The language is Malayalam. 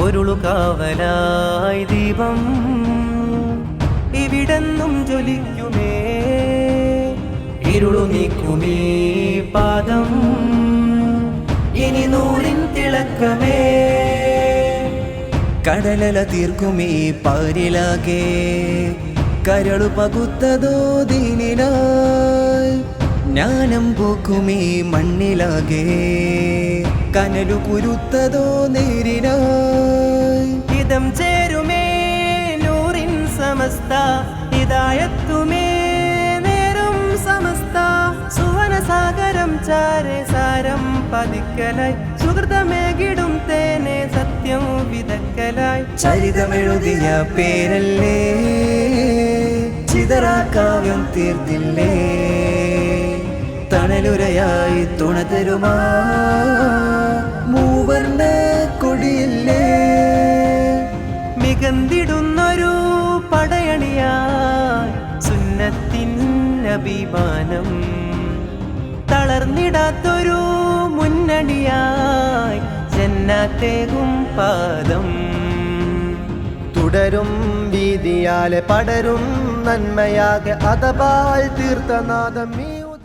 പൊരുളുകാവലായി ദീപം ഇവിടെന്നും ജ്വലിക്കുമേ. ഇരുളു നീക്കുമീ പാദം ഇനി നൂറിൻ തിളക്കമേ. കടലല തീർക്കുമീ പാരിലാകെ കരളു പകുത്തതോ ദീനിനായി. ജ്ഞാനം പൂക്കുമീ മണ്ണിലാകെ കനലു കുരുത്തതോ നേരിനായി. ഇതം ചേരുമേ നൂറിൻ സമസ്ത ഹിദായത്തുമേ നേരും സമസ്ത. സുവനസാഗരം ചാരെ സാരം പതിക്കലായി സുഹൃതമേകിടും തേനെ സത്യം വിതക്കലായി. ചരിതമെഴുതിയ പേരല്ലേ ചിതറാക്കാവ്യം തീർത്തില്ലേ. തണലുരയായി തുണ തരുമാ മൂവർണ്ണ കൊടിയില്ലേ. മികന്തിടുന്നൊരു പടയണിയായി സുന്നത്തിൻ അഭിമാനം. തളർന്നിടാത്തൊരു മുന്നണിയായി ജന്നാത്തേകും പാദം. തുടരും വീതിയാലെ പടരും നന്മയാകെ അതപാൽ തീർത്തനാദം.